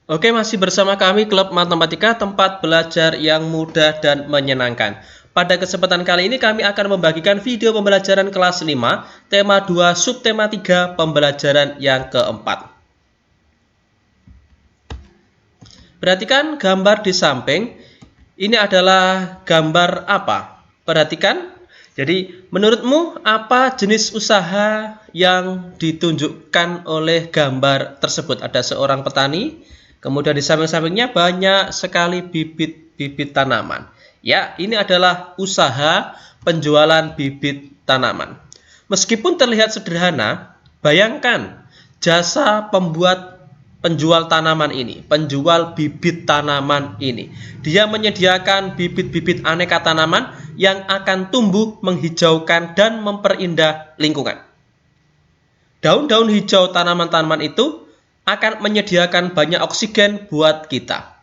Oke, masih bersama kami Klub Matematika, tempat belajar yang mudah dan menyenangkan. Pada kesempatan kali ini kami akan membagikan video pembelajaran kelas 5, tema 2, subtema 3, pembelajaran yang keempat. Perhatikan gambar di samping. Ini adalah gambar apa? Perhatikan. Jadi, menurutmu apa jenis usaha yang ditunjukkan oleh gambar tersebut? Ada seorang petani, kemudian di samping-sampingnya banyak sekali bibit-bibit tanaman. Ya, ini adalah usaha penjualan bibit tanaman. Meskipun terlihat sederhana, bayangkan jasa penjual tanaman ini, penjual bibit tanaman ini. Dia menyediakan bibit-bibit aneka tanaman yang akan tumbuh, menghijaukan, dan memperindah lingkungan. Daun-daun hijau tanaman-tanaman itu akan menyediakan banyak oksigen buat kita.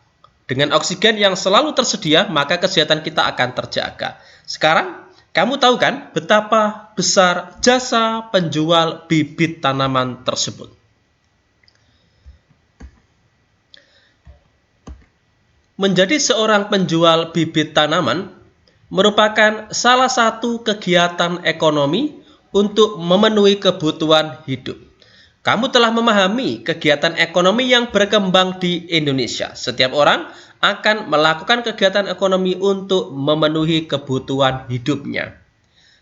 Dengan oksigen yang selalu tersedia, maka kesehatan kita akan terjaga. Sekarang, kamu tahu kan betapa besar jasa penjual bibit tanaman tersebut? Menjadi seorang penjual bibit tanaman merupakan salah satu kegiatan ekonomi untuk memenuhi kebutuhan hidup. Kamu telah memahami kegiatan ekonomi yang berkembang di Indonesia. Setiap orang akan melakukan kegiatan ekonomi untuk memenuhi kebutuhan hidupnya.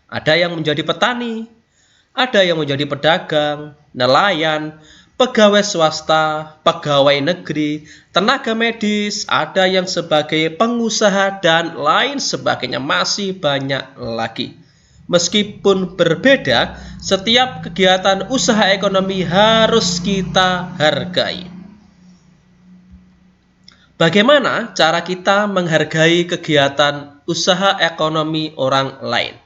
Ada yang menjadi petani, ada yang menjadi pedagang, nelayan, pegawai swasta, pegawai negeri, tenaga medis, ada yang sebagai pengusaha, dan lain sebagainya. Masih banyak lagi. Meskipun berbeda, setiap kegiatan usaha ekonomi harus kita hargai. Bagaimana cara kita menghargai kegiatan usaha ekonomi orang lain?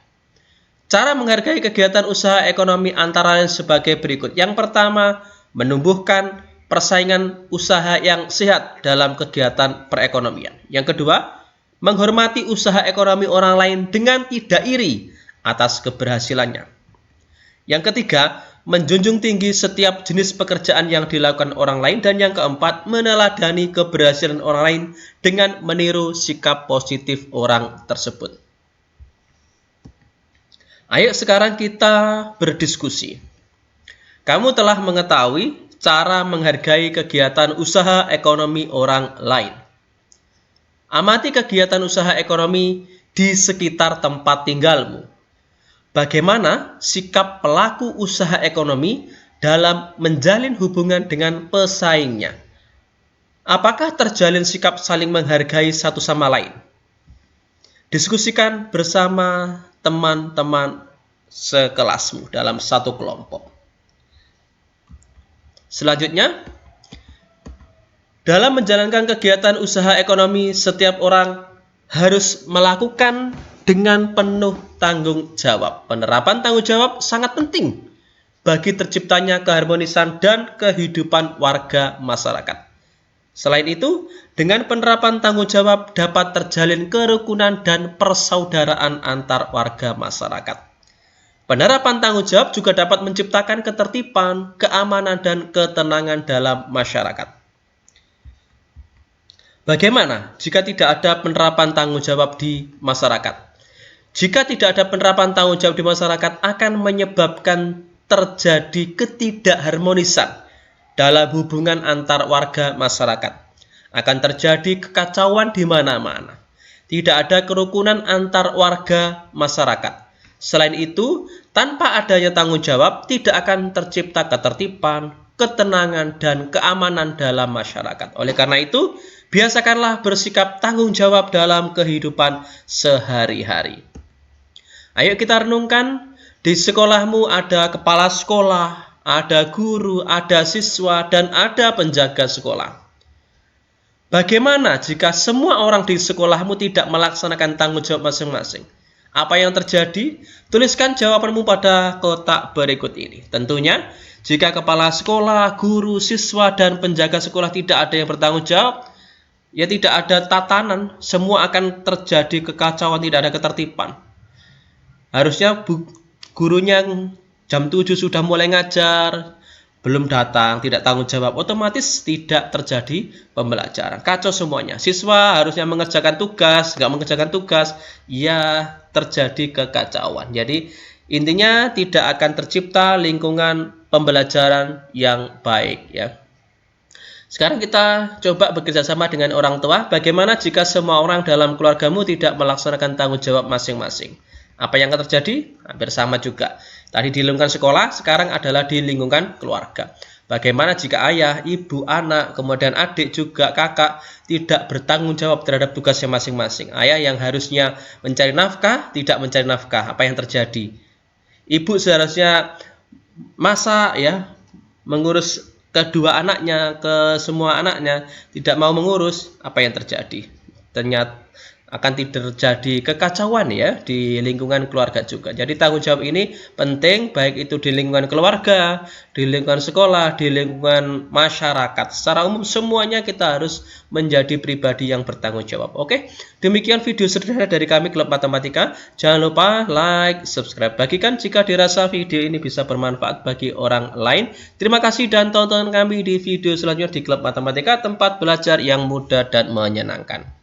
Cara menghargai kegiatan usaha ekonomi antara lain sebagai berikut. Yang pertama, menumbuhkan persaingan usaha yang sehat dalam kegiatan perekonomian. Yang kedua, menghormati usaha ekonomi orang lain dengan tidak iri atas keberhasilannya. Yang ketiga, menjunjung tinggi setiap jenis pekerjaan yang dilakukan orang lain. Dan yang keempat, meneladani keberhasilan orang lain dengan meniru sikap positif orang tersebut. Ayo sekarang kita berdiskusi. Kamu telah mengetahui cara menghargai kegiatan usaha ekonomi orang lain. Amati kegiatan usaha ekonomi di sekitar tempat tinggalmu. Bagaimana sikap pelaku usaha ekonomi dalam menjalin hubungan dengan pesaingnya? Apakah terjalin sikap saling menghargai satu sama lain? Diskusikan bersama teman-teman sekelasmu dalam satu kelompok. Selanjutnya, dalam menjalankan kegiatan usaha ekonomi, setiap orang harus melakukan dengan penuh tanggung jawab. Penerapan tanggung jawab sangat penting bagi terciptanya keharmonisan dan kehidupan warga masyarakat. Selain itu, dengan penerapan tanggung jawab dapat terjalin kerukunan dan persaudaraan antar warga masyarakat. Penerapan tanggung jawab juga dapat menciptakan ketertiban, keamanan, dan ketenangan dalam masyarakat. Bagaimana jika tidak ada penerapan tanggung jawab di masyarakat? Jika tidak ada penerapan tanggung jawab di masyarakat, akan menyebabkan terjadi ketidakharmonisan dalam hubungan antar warga masyarakat. Akan terjadi kekacauan di mana-mana. Tidak ada kerukunan antar warga masyarakat. Selain itu, tanpa adanya tanggung jawab, tidak akan tercipta ketertiban, ketenangan, dan keamanan dalam masyarakat. Oleh karena itu, biasakanlah bersikap tanggung jawab dalam kehidupan sehari-hari. Ayo kita renungkan, di sekolahmu ada kepala sekolah, ada guru, ada siswa, dan ada penjaga sekolah. Bagaimana jika semua orang di sekolahmu tidak melaksanakan tanggung jawab masing-masing? Apa yang terjadi? Tuliskan jawabanmu pada kotak berikut ini. Tentunya, jika kepala sekolah, guru, siswa, dan penjaga sekolah tidak ada yang bertanggung jawab, ya tidak ada tatanan, semua akan terjadi kekacauan, tidak ada ketertiban. Harusnya gurunya jam 7 sudah mulai ngajar, belum datang, tidak tanggung jawab, otomatis tidak terjadi pembelajaran. Kacau semuanya. Siswa harusnya mengerjakan tugas, nggak mengerjakan tugas, ya terjadi kekacauan. Jadi intinya tidak akan tercipta lingkungan pembelajaran yang baik ya. Sekarang kita coba bekerja sama dengan orang tua. Bagaimana jika semua orang dalam keluargamu tidak melaksanakan tanggung jawab masing-masing? Apa yang akan terjadi? Hampir sama juga. Tadi di lingkungan sekolah, sekarang adalah di lingkungan keluarga. Bagaimana jika ayah, ibu, anak, kemudian adik juga kakak tidak bertanggung jawab terhadap tugasnya masing-masing? Ayah yang harusnya mencari nafkah, tidak mencari nafkah. Apa yang terjadi? Ibu seharusnya masak ya, mengurus kedua anaknya, ke semua anaknya, tidak mau mengurus. Apa yang terjadi? Ternyata akan tidak terjadi kekacauan ya di lingkungan keluarga juga. Jadi tanggung jawab ini penting, baik itu di lingkungan keluarga, di lingkungan sekolah, di lingkungan masyarakat. Secara umum semuanya kita harus menjadi pribadi yang bertanggung jawab. Oke, demikian video sederhana dari kami Klub Matematika. Jangan lupa like, subscribe, bagikan jika dirasa video ini bisa bermanfaat bagi orang lain. Terima kasih dan tonton kami di video selanjutnya di Klub Matematika, tempat belajar yang mudah dan menyenangkan.